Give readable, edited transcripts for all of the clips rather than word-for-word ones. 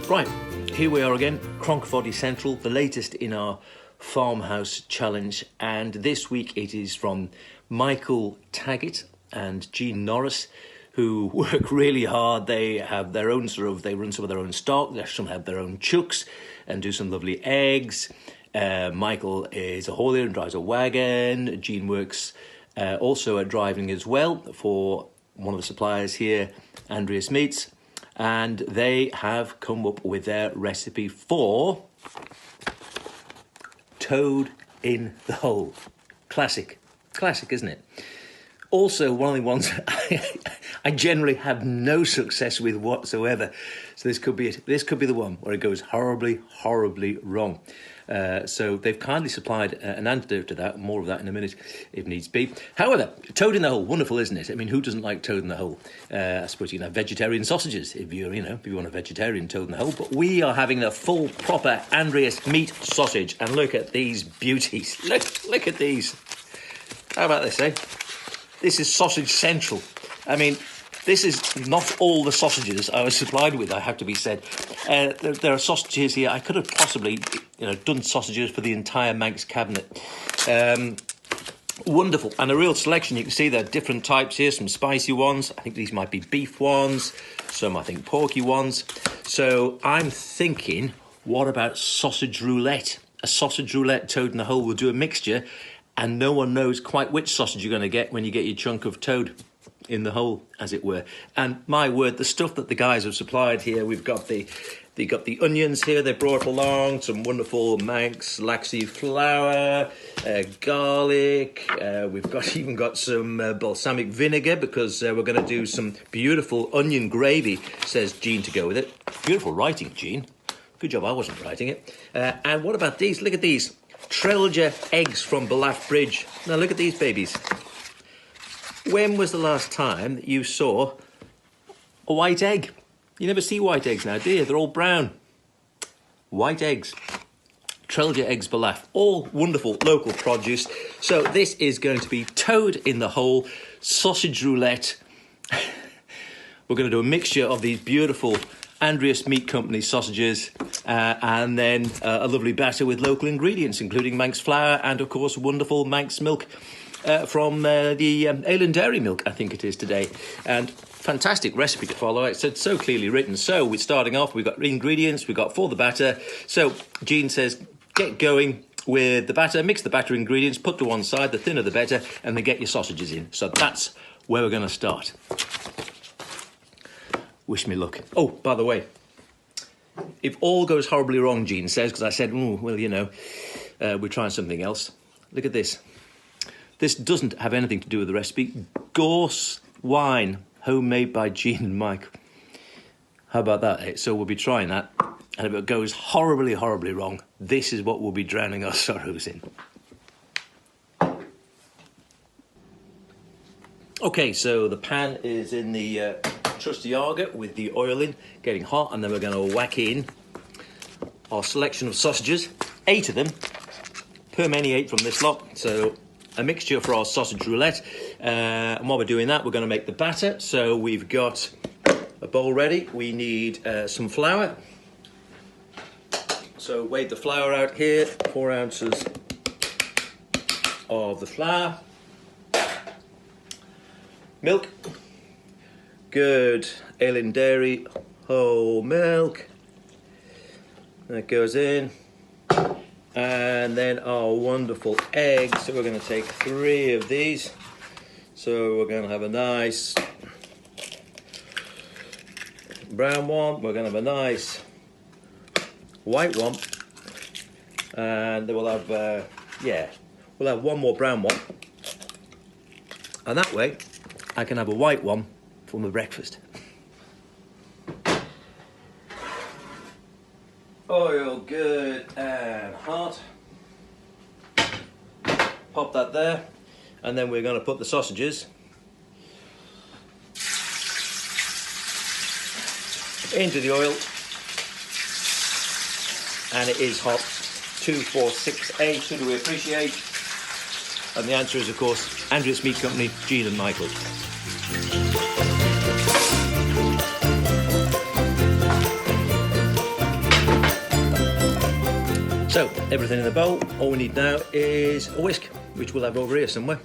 Right, here we are again, Cronkfoddy Central, the latest in our farmhouse challenge, and this week it is from Michael Taggart and Jean Norris, who work really hard. They have their own they run some of their own stock, some have their own chooks and do some lovely eggs. Michael is a haulier and drives a wagon. Jean works also at driving as well for one of the suppliers here, Andreas Meat, and they have come up with their recipe for toad in the hole. Classic, isn't it? Also, one of the ones I generally have no success with whatsoever. So this could be the one where it goes horribly wrong. So they've kindly supplied an antidote to that. More of that in a minute, if needs be. However, toad in the hole, wonderful, isn't it? I mean, who doesn't like toad in the hole? I suppose you can have vegetarian sausages if you want a vegetarian toad in the hole. But we are having the full, proper Andreas Meat sausage, and look at these beauties. Look at these. How about this, eh? This is sausage central. I mean, this is not all the sausages I was supplied with, I have to be said. There are sausages here. I could have possibly, done sausages for the entire Manx cabinet. Wonderful. And a real selection. You can see there are different types here, some spicy ones. I think these might be beef ones. Some, I think, porky ones. So I'm thinking, what about sausage roulette? A sausage roulette toad in the hole will do a mixture, and no one knows quite which sausage you're going to get when you get your chunk of toad in the hole, as it were. And my word, the stuff that the guys have supplied here, we've got the onions here they brought along, some wonderful Manx Laxey Flour, garlic, we've even got some balsamic vinegar, because we're going to do some beautiful onion gravy, says Jean, to go with it. Beautiful writing, Jean. Good job I wasn't writing it. And what about these? Look at these. Trelger eggs from Belaf Bridge. Now look at these babies. When was the last time that you saw a white egg? You never see white eggs now, do you? They're all brown. White eggs. Trelger eggs Belaf. All wonderful local produce. So this is going to be toad in the hole, sausage roulette. We're going to do a mixture of these beautiful Andreas Meat Company sausages, and then a lovely batter with local ingredients, including Manx flour and, of course, wonderful Manx milk from the Ale and Dairy milk, I think it is today. And fantastic recipe to follow. It's so clearly written. So we're starting off. We've got ingredients. We've got for the batter. So Jean says, get going with the batter. Mix the batter ingredients. Put to one side. The thinner the better. And then get your sausages in. So that's where we're going to start. Wish me luck. Oh, by the way, if all goes horribly wrong, Jean says, because I said, we're trying something else. Look at this. This doesn't have anything to do with the recipe. Gorse Wine, homemade by Jean and Mike. How about that? So we'll be trying that. And if it goes horribly wrong, this is what we'll be drowning our sorrows in. Okay, so the pan is in the trusty Arga with the oil in, getting hot, and then we're going to whack in our selection of sausages, 8 of them, per many 8 from this lot, so a mixture for our sausage roulette. And while we're doing that, we're going to make the batter. So we've got a bowl ready. We need some flour. So weigh the flour out here, 4 ounces of the flour. Milk. Good Ale and Dairy whole milk. That goes in. And then our wonderful eggs. So we're going to take 3 of these. So we're going to have a nice brown one. We're going to have a nice white one. And then we'll have, we'll have one more brown one. And that way, I can have a white one for my breakfast. Oil good and hot. Pop that there, and then we're going to put the sausages into the oil, and it is hot. 2, 4, 6, 8. Who do we appreciate? And the answer is, of course, Andreas Meat Company, Jean and Michael. So, everything in the bowl. All we need now is a whisk, which we'll have over here somewhere.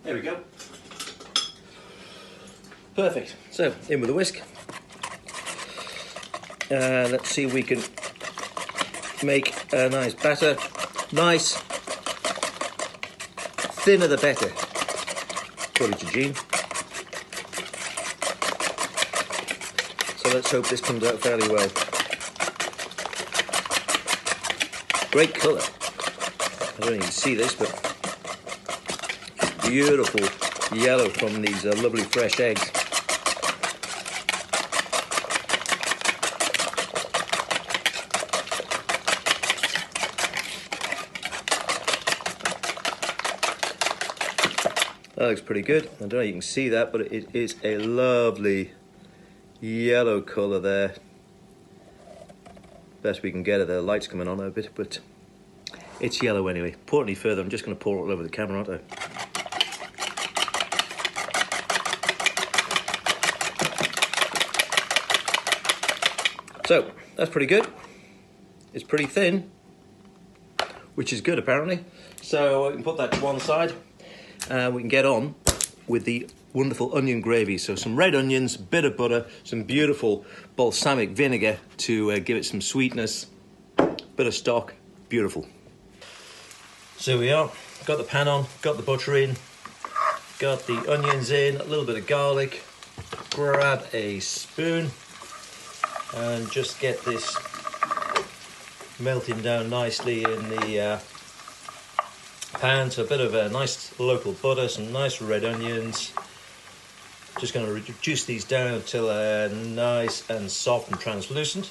There we go. Perfect. So, in with the whisk. Let's see if we can make a nice batter. Nice. Thinner the better, according to Jean. So let's hope this comes out fairly well. Great colour. I don't even see this, but it's beautiful yellow from these lovely fresh eggs. That looks pretty good. I don't know if you can see that, but it is a lovely yellow colour there. Best we can get it. The light's coming on a bit, but it's yellow anyway. Pour it any further, I'm just going to pour it all over the camera, aren't I? So, that's pretty good. It's pretty thin, which is good apparently. So, we can put that to one side. We can get on with the wonderful onion gravy. So some red onions, bit of butter, some beautiful balsamic vinegar to give it some sweetness, bit of stock, beautiful. So we are, got the pan on, got the butter in, got the onions in, a little bit of garlic, grab a spoon and just get this melting down nicely in the pan. So a bit of a nice local butter, some nice red onions. Just going to reduce these down until nice and soft and translucent.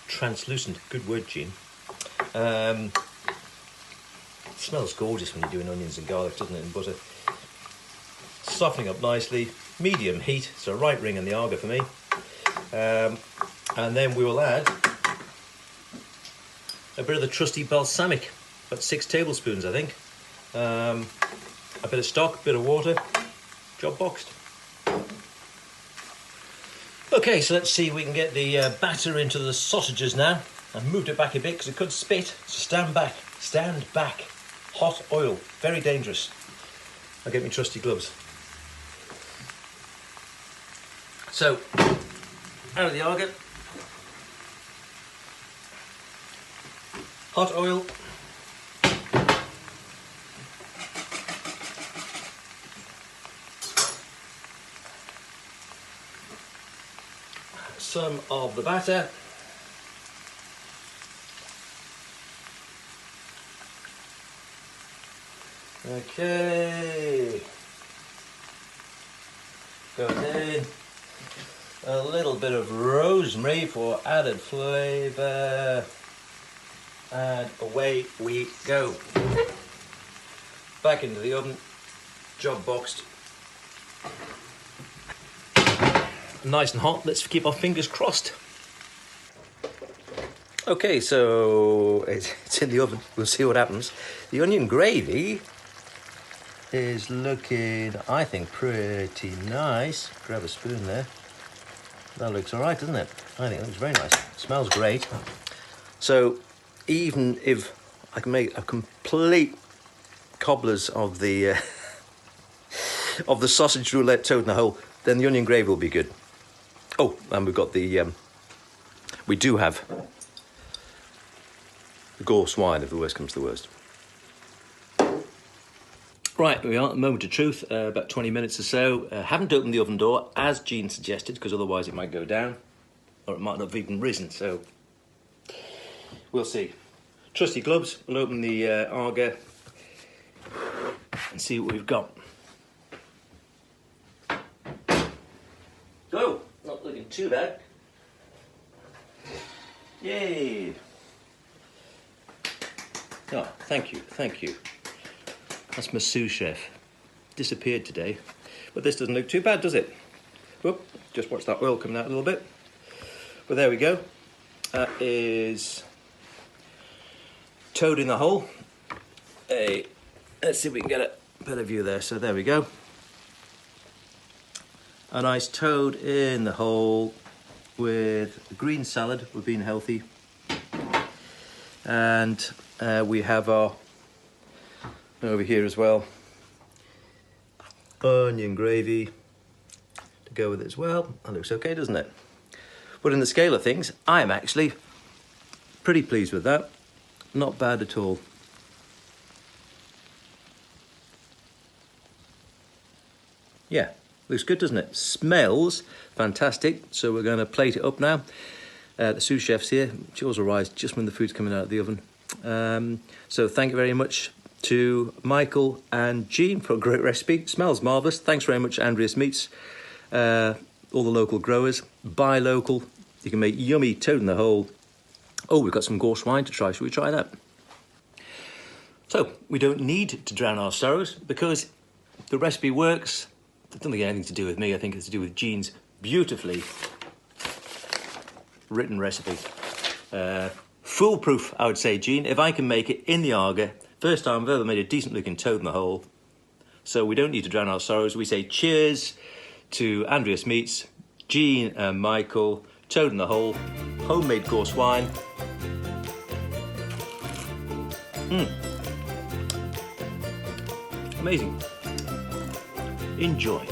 Translucent, good word, Jean. It smells gorgeous when you're doing onions and garlic, doesn't it, and butter. Softening up nicely, medium heat, so right ring in the Arga for me. And then we will add a bit of the trusty balsamic, about 6 tablespoons, I think. A bit of stock, a bit of water, job boxed. Okay, so let's see if we can get the batter into the sausages now. I've moved it back a bit because it could spit, so stand back, stand back. Hot oil, very dangerous. I'll get my trusty gloves. So, out of the Arga. Hot oil. Some of the batter. Okay. Goes in. A little bit of rosemary for added flavour. And away we go. Back into the oven. Job boxed. Nice and hot. Let's keep our fingers crossed. Okay, so it's in the oven. We'll see what happens. The onion gravy is looking, I think, pretty nice. Grab a spoon there. That looks all right, doesn't it? I think it looks very nice. Smells great. So even if I can make a complete cobblers of the sausage roulette toad in the hole, then the onion gravy will be good. Oh, and we've got the, we do have the Gorse Wine if the worst comes to the worst. Right, we are at the moment of truth, about 20 minutes or so. Haven't opened the oven door, as Jean suggested, because otherwise it might go down, or it might not have even risen, so we'll see. Trusty gloves, we'll open the Arga and see what we've got. Oh, not looking too bad. Yay! Oh, thank you, thank you. That's my sous chef. Disappeared today. But this doesn't look too bad, does it? Whoop, just watch that oil coming out a little bit. But there we go. That is toad in the hole. Hey, let's see if we can get a better view there. So there we go. A nice toad in the hole with a green salad. We're being healthy. And we have our, over here as well, onion gravy to go with it as well. That looks okay, doesn't it? But in the scale of things, I am actually pretty pleased with that. Not bad at all. Yeah, looks good, doesn't it? Smells fantastic. So we're going to plate it up now. The sous chef's here. Jaws will rise just when the food's coming out of the oven. So thank you very much to Michael and Jean for a great recipe. Smells marvellous. Thanks very much, Andreas Meats. All the local growers. Buy local. You can make yummy toad in the hole. Oh, we've got some Gorse wine to try. Shall we try that? So we don't need to drown our sorrows because the recipe works. It doesn't think anything to do with me. I think it's to do with Jean's beautifully written recipe. Foolproof, I would say, Jean. If I can make it in the Arga, first time I've ever made a decent looking toad in the hole. So we don't need to drown our sorrows. We say cheers to Andreas Meats, Jean and Michael, toad in the hole, homemade Gorse wine. Amazing. Enjoy.